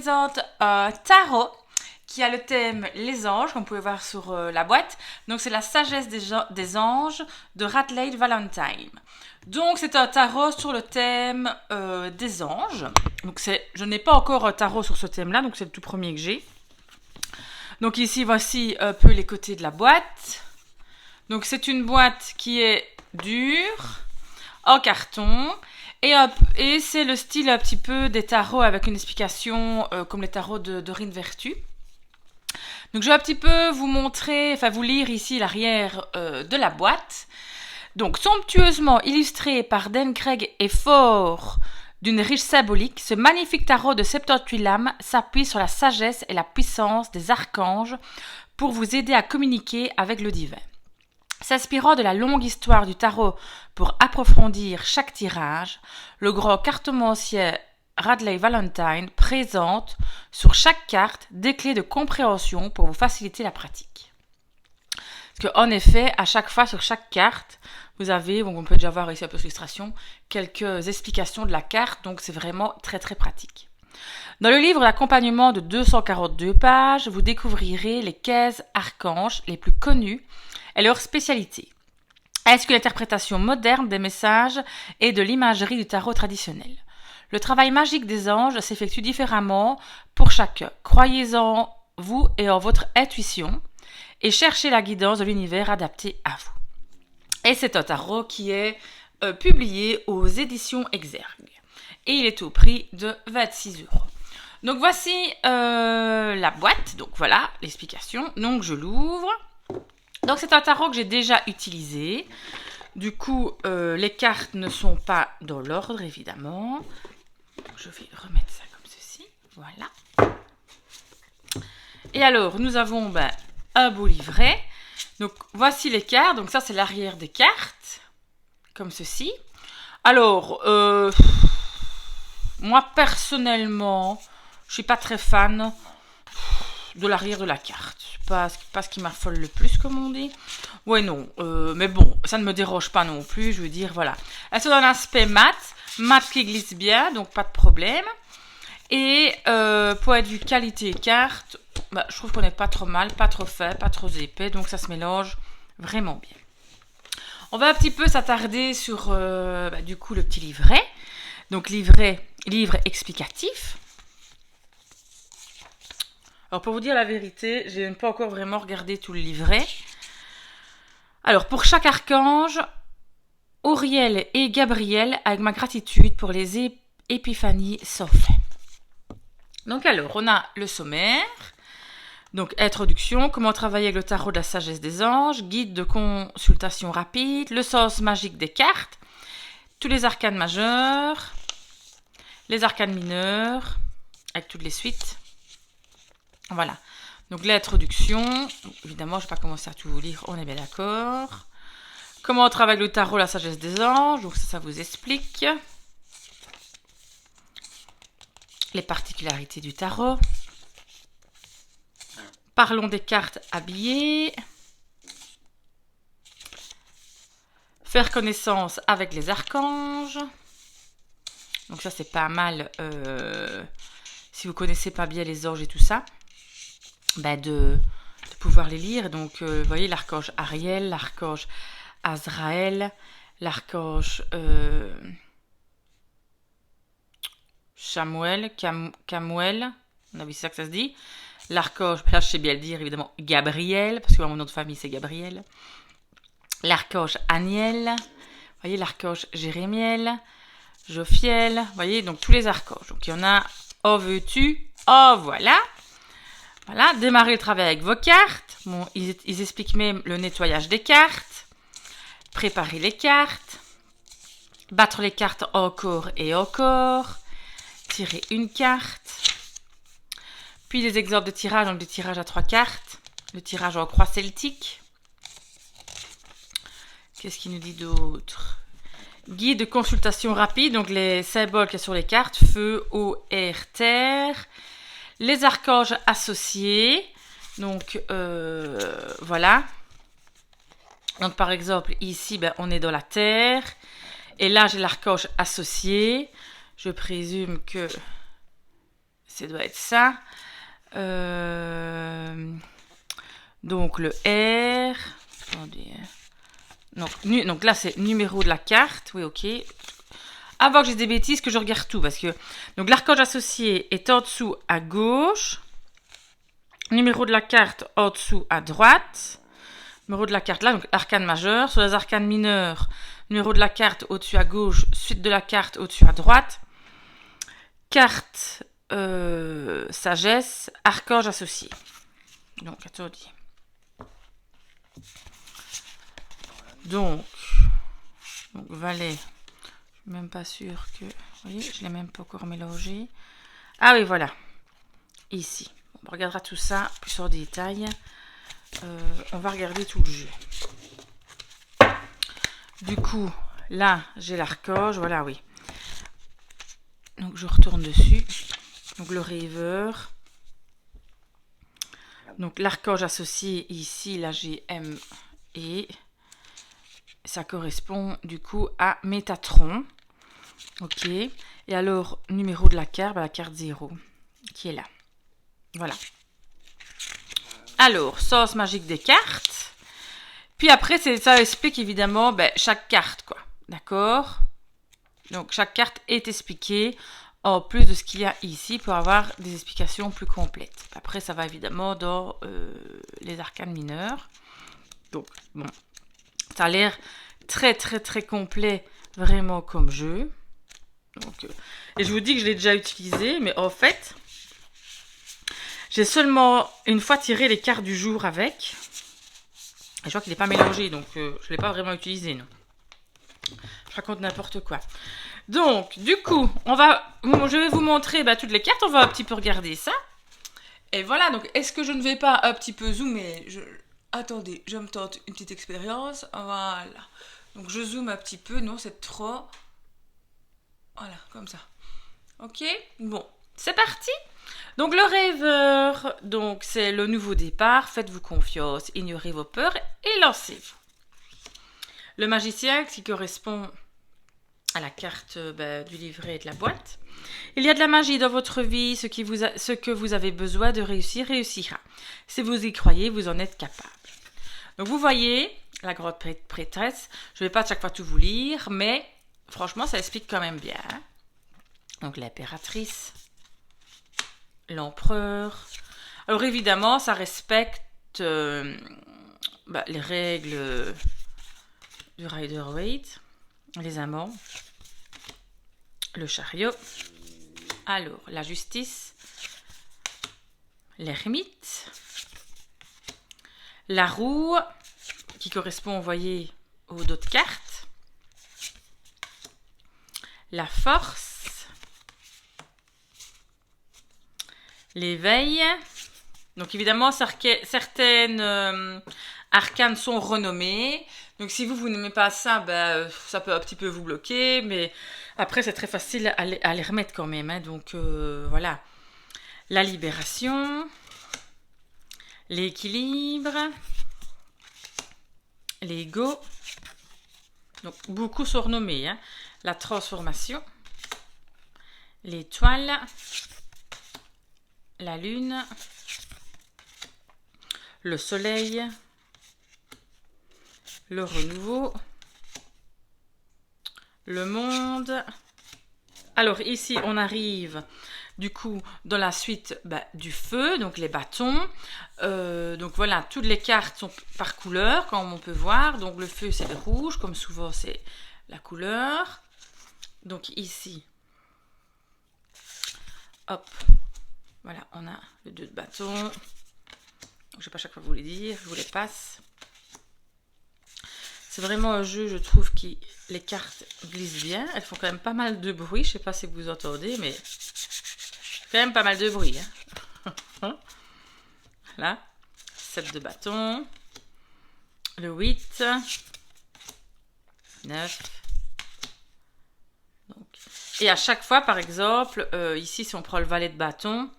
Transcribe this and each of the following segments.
présente un tarot qui a le thème les anges, comme vous pouvez voir sur la boîte. Donc c'est la sagesse des anges de Radleigh Valentine. Donc c'est un tarot sur le thème des anges. Donc je n'ai pas encore un tarot sur ce thème-là, donc c'est le tout premier que j'ai. Donc ici voici un peu les côtés de la boîte. Donc c'est une boîte qui est dure, en carton. Et c'est le style un petit peu des tarots avec une explication comme les tarots de Dorine Vertu. Donc je vais un petit peu vous montrer, enfin vous lire ici l'arrière de la boîte. Donc somptueusement illustré par Dan Craig et fort d'une riche symbolique, ce magnifique tarot de 78 lames s'appuie sur la sagesse et la puissance des archanges pour vous aider à communiquer avec le divin. S'inspirant de la longue histoire du tarot pour approfondir chaque tirage, le grand cartomancier Radleigh Valentine présente sur chaque carte des clés de compréhension pour vous faciliter la pratique. Parce qu'en effet, à chaque fois sur chaque carte, vous avez, bon, on peut déjà voir ici un peu sur l'illustration, quelques explications de la carte, donc c'est vraiment très très pratique. Dans le livre d'accompagnement de 242 pages, vous découvrirez les 15 archanges les plus connus et leur spécialité, ainsi que l'interprétation moderne des messages et de l'imagerie du tarot traditionnel. Le travail magique des anges s'effectue différemment pour chacun. Croyez-en vous et en votre intuition et cherchez la guidance de l'univers adaptée à vous. Et c'est un tarot qui est publié aux éditions Exergue. Et il est au prix de 26 €. Donc voici la boîte. Donc voilà l'explication. Donc je l'ouvre. Donc c'est un tarot que j'ai déjà utilisé. Du coup, les cartes ne sont pas dans l'ordre, évidemment. Je vais remettre ça comme ceci. Voilà. Et alors, nous avons un beau livret. Donc voici les cartes. Donc ça, c'est l'arrière des cartes. Comme ceci. Alors, moi, personnellement, je suis pas très fan de l'arrière de la carte. Pas ce qui m'affole le plus, comme on dit. Ouais, non. Mais bon, ça ne me dérange pas non plus. Je veux dire, voilà. Elles sont dans l'aspect mat. Mat qui glisse bien, donc pas de problème. Et pour être vue qualité carte, je trouve qu'on n'est pas trop mal, pas trop fin, pas trop épais. Donc ça se mélange vraiment bien. On va un petit peu s'attarder sur, du coup, le petit livret. Donc livre explicatif. Alors pour vous dire la vérité, je n'ai pas encore vraiment regardé tout le livret. Alors pour chaque archange, Auriel et Gabriel, avec ma gratitude pour les épiphanies Sophie. Donc alors, on a le sommaire, donc introduction, comment travailler avec le tarot de la sagesse des anges, guide de consultation rapide, le sens magique des cartes, tous les arcanes majeurs, les arcanes mineurs, avec toutes les suites. Voilà, donc l'introduction, évidemment je ne vais pas commencer à tout vous lire, on est bien d'accord. Comment on travaille le tarot, la sagesse des anges, donc ça vous explique. Les particularités du tarot. Parlons des cartes habillées. Faire connaissance avec les archanges. Donc ça c'est pas mal si vous connaissez pas bien les anges et tout ça. De pouvoir les lire. Donc vous voyez l'archange Ariel, l'archange Azraël, l'archange Chamuel, Camuel, on a vu ça que ça se dit. L'archange, là je sais bien le dire évidemment, Gabriel, parce que mon nom de famille c'est Gabriel. L'archange Aniel, vous voyez l'archange Jérémiel, Jophiel, vous voyez donc tous les archanges. Donc il y en a, oh veux-tu, oh voilà. Voilà, démarrer le travail avec vos cartes. Bon, ils expliquent même le nettoyage des cartes. Préparer les cartes. Battre les cartes encore et encore. Tirer une carte. Puis des exemples de tirage, donc des tirages à 3 cartes. Le tirage en croix celtique. Qu'est-ce qu'il nous dit d'autre? Guide de consultation rapide, donc les symboles qu'il y a sur les cartes. Feu, eau, air, terre. Les archanges associés. Donc, voilà. Donc, par exemple, ici, on est dans la terre. Et là, j'ai l'archange associé. Je présume que Ça doit être ça. Donc le R. Attendez. Donc là, c'est numéro de la carte. Oui, ok. Avant que j'ai des bêtises, que je regarde tout. Parce que donc l'archange associé est en dessous à gauche. Numéro de la carte en dessous à droite. Numéro de la carte là, donc arcane majeur. Sur les arcanes mineures, numéro de la carte au-dessus à gauche, suite de la carte au-dessus à droite. Carte sagesse, archange associé. Donc, attendez. Donc valet. Je suis même pas sûre que... Vous voyez, je l'ai même pas encore mélangé. Ah oui, voilà. Ici. On regardera tout ça plus en détail. On va regarder tout le jeu. Du coup, là, j'ai l'archange. Voilà, oui. Donc, je retourne dessus. Donc, le rêveur. Donc, l'archange associé ici, là, j'ai M et ça correspond du coup à Métatron. Ok. Et alors, numéro de la carte, la carte 0, qui est là. Voilà. Alors, sens magique des cartes. Puis après, ça explique évidemment chaque carte, quoi. D'accord? Donc, chaque carte est expliquée en plus de ce qu'il y a ici pour avoir des explications plus complètes. Après, ça va évidemment dans les arcanes mineurs. Donc, bon, ça a l'air très, très, très complet, vraiment comme jeu. Donc, et je vous dis que je l'ai déjà utilisé, mais en fait, j'ai seulement une fois tiré les cartes du jour avec. Et je vois qu'il n'est pas mélangé, donc je ne l'ai pas vraiment utilisé, non. Je raconte n'importe quoi. Donc, du coup, je vais vous montrer toutes les cartes. On va un petit peu regarder ça. Et voilà, donc est-ce que je ne vais pas un petit peu zoomer? Attendez, je me tente une petite expérience. Voilà. Donc, je zoome un petit peu. Non, c'est trop. Voilà, comme ça. Ok, bon, c'est parti. Donc, le rêveur, donc c'est le nouveau départ. Faites-vous confiance, ignorez vos peurs et lancez-vous. Le magicien, qui correspond à la carte du livret et de la boîte. Il y a de la magie dans votre vie, ce que vous avez besoin de réussir réussira. Si vous y croyez, vous en êtes capable. Donc vous voyez, la grande prêtresse, je ne vais pas à chaque fois tout vous lire, mais franchement, ça explique quand même bien. Donc l'impératrice, l'empereur. Alors évidemment, ça respecte les règles du Rider-Waite, les amants, le chariot, alors la justice, l'ermite, la roue, qui correspond, vous voyez, aux d'autres cartes, la force, l'éveil. Donc évidemment, certaines arcanes sont renommées. Donc si vous n'aimez pas ça, ça peut un petit peu vous bloquer. Mais après, c'est très facile à les remettre quand même. Hein. Donc voilà. La libération, l'équilibre, l'ego. Donc beaucoup sont renommés. Hein. La transformation, l'étoile, la lune, le soleil, le renouveau, le monde. Alors ici, on arrive du coup dans la suite du feu, donc les bâtons. Donc voilà, toutes les cartes sont par couleur, comme on peut voir. Donc le feu, c'est le rouge, comme souvent c'est la couleur. Donc ici, hop, voilà, on a le 2 de bâton. Donc, je ne vais pas chaque fois vous les dire, je vous les passe. C'est vraiment un jeu, je trouve, qui les cartes glissent bien. Elles font quand même pas mal de bruit. Je ne sais pas si vous entendez, mais quand même pas mal de bruit. Hein. Là, 7 de bâton, le 8, 9. Donc. Et à chaque fois, par exemple, ici, si on prend le valet de bâton,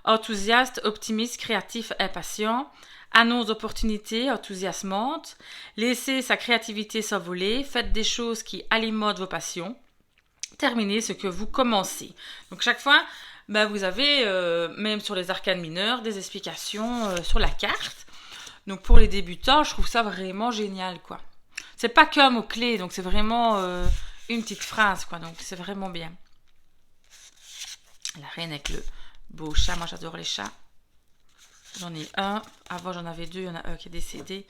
enthousiaste, optimiste, créatif, impatient, annonce d'opportunités enthousiasmantes, laissez sa créativité s'envoler, faites des choses qui alimentent vos passions, terminez ce que vous commencez. Donc chaque fois, ben vous avez, même sur les arcanes mineures, des explications sur la carte. Donc pour les débutants, je trouve ça vraiment génial, quoi. C'est pas qu'un mot-clé, donc c'est vraiment une petite phrase, quoi. Donc c'est vraiment bien. La reine avec le beau chat, moi j'adore les chats. J'en ai un, avant j'en avais deux, il y en a un qui est décédé.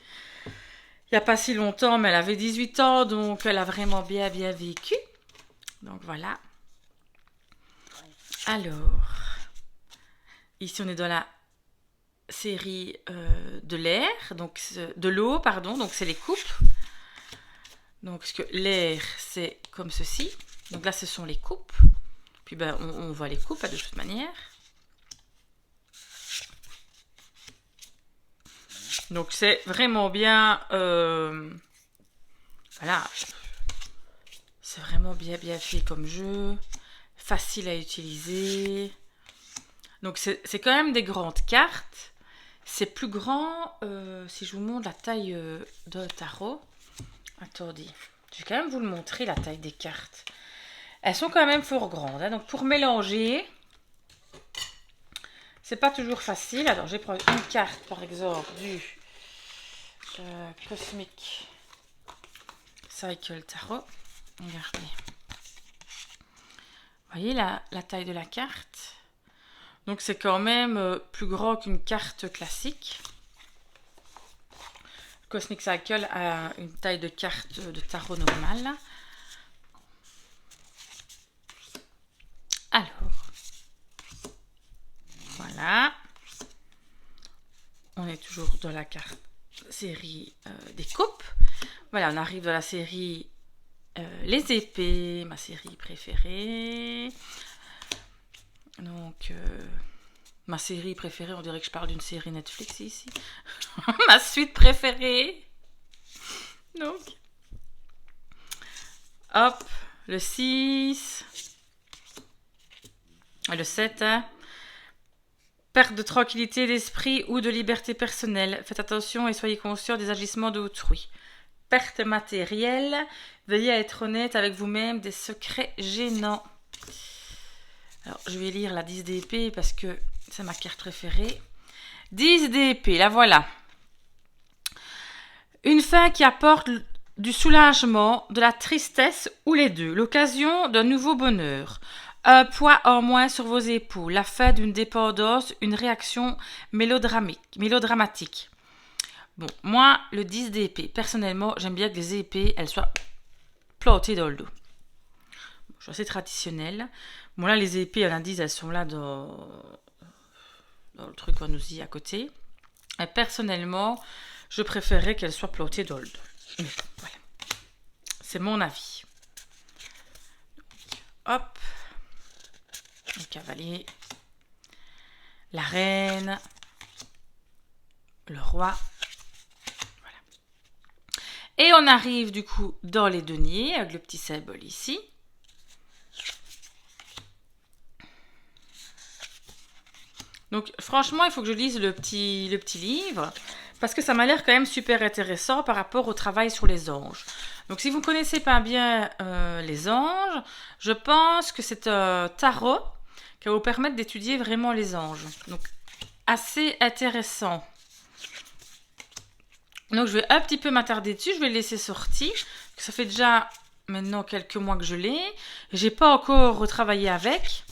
Il n'y a pas si longtemps, mais elle avait 18 ans, donc elle a vraiment bien vécu. Donc voilà. Alors, ici on est dans la série de l'air, donc de l'eau, pardon, donc c'est les coupes. Donc parce que l'air c'est comme ceci, donc là ce sont les coupes. Puis ben on voit les coupes de toute manière. Donc c'est vraiment bien, voilà, c'est vraiment bien fait comme jeu, facile à utiliser. Donc c'est quand même des grandes cartes. C'est plus grand, si je vous montre la taille d'un tarot. Attendez, je vais quand même vous le montrer, la taille des cartes. Elles sont quand même fort grandes, hein. Donc pour mélanger, c'est pas toujours facile. Alors je vais prendre une carte par exemple du Cosmic Cycle Tarot. Regardez. Vous voyez la taille de la carte? Donc c'est quand même plus grand qu'une carte classique. Cosmic Cycle a une taille de carte de tarot normale. Alors, voilà. On est toujours dans la carte série des coupes. Voilà, on arrive dans la série les épées, ma série préférée. Donc, ma série préférée, on dirait que je parle d'une série Netflix ici. Ma suite préférée. Donc, hop, le 6. Le 7. Hein. Perte de tranquillité d'esprit ou de liberté personnelle. Faites attention et soyez conscient des agissements d'autrui. Perte matérielle. Veuillez à être honnête avec vous-même. Des secrets gênants. Alors, je vais lire la 10 d'épée parce que c'est ma carte préférée. 10 d'épée, la voilà. Une fin qui apporte du soulagement, de la tristesse ou les deux. L'occasion d'un nouveau bonheur. Un poids en moins sur vos épaules. La fin d'une dépendance, une réaction mélodramatique. Bon, moi, le 10 d'épée, personnellement, j'aime bien que les épées, elles soient plantées dans le dos. Je suis assez traditionnelle. Bon, là, les épées, il y en a 10, elles sont là dans le truc qu'on nous y à côté. Et personnellement, je préférerais qu'elles soient plantées dans le dos. Mais bon, voilà. C'est mon avis. Hop. Le cavalier. La reine. Le roi. Voilà. Et on arrive du coup dans les deniers avec le petit symbole ici. Donc franchement, il faut que je lise le petit livre parce que ça m'a l'air quand même super intéressant par rapport au travail sur les anges. Donc si vous ne connaissez pas bien les anges, je pense que c'est un tarot qui va vous permettre d'étudier vraiment les anges. Donc assez intéressant. Donc je vais un petit peu m'attarder dessus, je vais le laisser sortir. Ça fait déjà maintenant quelques mois que je l'ai. J'ai pas encore retravaillé avec.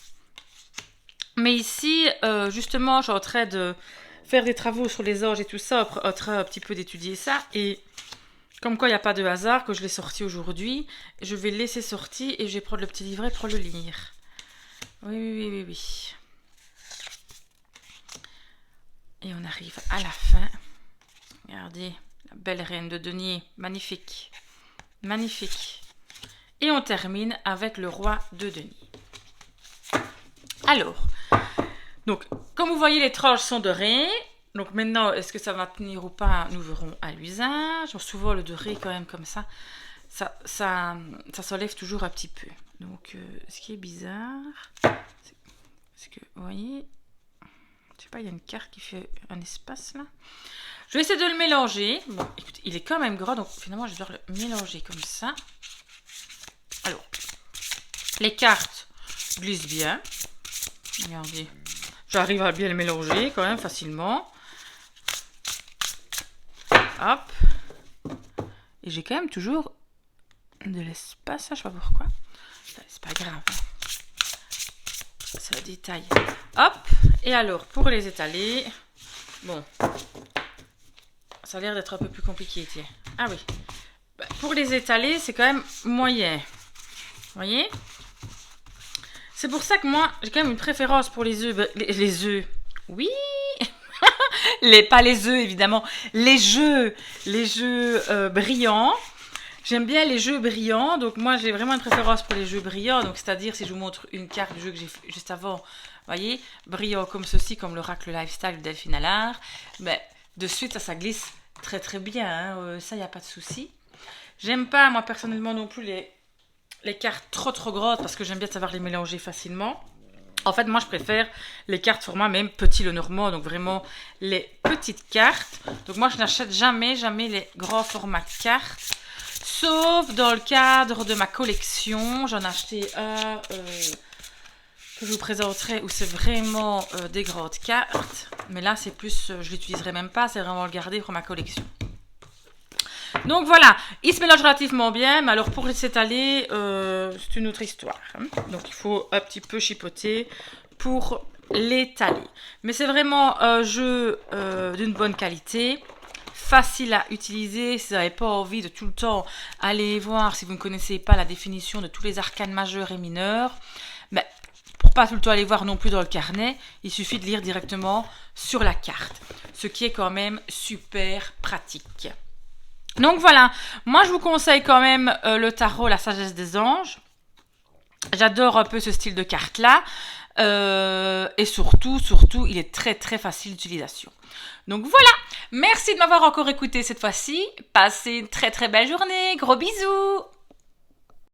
Mais ici, justement, je suis en train de faire des travaux sur les anges et tout ça, en train un petit peu d'étudier ça. Et comme quoi il n'y a pas de hasard que je l'ai sorti aujourd'hui, je vais le laisser sortir et je vais prendre le petit livret pour le lire. Oui. Et on arrive à la fin. Regardez, la belle reine de denier, magnifique. Magnifique. Et on termine avec le roi de denier. Alors, donc, comme vous voyez, les tranches sont dorées. Donc maintenant, est-ce que ça va tenir ou pas? Nous verrons à l'usage. Souvent, le doré, quand même, comme ça s'enlève toujours un petit peu. Donc, ce qui est bizarre, c'est que, vous voyez, je sais pas, il y a une carte qui fait un espace, là. Je vais essayer de le mélanger. Bon, écoutez, il est quand même gras, donc finalement, je vais devoir le mélanger comme ça. Alors, les cartes glissent bien. Regardez. J'arrive à bien le mélanger quand même facilement. Hop. Et j'ai quand même toujours de l'espace, je sais pas pourquoi. C'est pas grave. C'est un détail. Hop. Et alors, pour les étaler, bon, ça a l'air d'être un peu plus compliqué, tiens. Ah oui. Pour les étaler, c'est quand même moyen. Vous voyez? C'est pour ça que moi, j'ai quand même une préférence pour les œufs. Les œufs. Oui. Pas les œufs, évidemment. Les jeux brillants. J'aime bien les jeux brillants. Donc, moi, j'ai vraiment une préférence pour les jeux brillants. Donc, c'est-à-dire, si je vous montre une carte du jeu que j'ai fait juste avant, vous voyez, brillant comme ceci, comme l'Oracle Lifestyle de Delphine Allard, ben, de suite, ça glisse très, très bien. Hein. Ça, il n'y a pas de souci. J'aime pas, moi, personnellement, non plus les cartes trop, trop grosses parce que j'aime bien savoir les mélanger facilement. En fait, moi, je préfère les cartes format même petit le normand, donc vraiment les petites cartes. Donc moi, je n'achète jamais les grands formats de cartes, sauf dans le cadre de ma collection. J'en ai acheté un que je vous présenterai où c'est vraiment des grandes cartes. Mais là, c'est plus, je l'utiliserai même pas, c'est vraiment le garder pour ma collection. Donc voilà, il se mélange relativement bien, mais alors pour s'étaler, c'est une autre histoire. Hein. Donc il faut un petit peu chipoter pour l'étaler. Mais c'est vraiment un jeu d'une bonne qualité, facile à utiliser. Si vous n'avez pas envie de tout le temps aller voir, si vous ne connaissez pas la définition de tous les arcanes majeurs et mineurs, mais pour pas tout le temps aller voir non plus dans le carnet, il suffit de lire directement sur la carte, ce qui est quand même super pratique. Donc voilà, moi je vous conseille quand même le tarot, la sagesse des anges. J'adore un peu ce style de carte-là. Et surtout, il est très très facile d'utilisation. Donc voilà, merci de m'avoir encore écouté cette fois-ci. Passez une très très belle journée, gros bisous.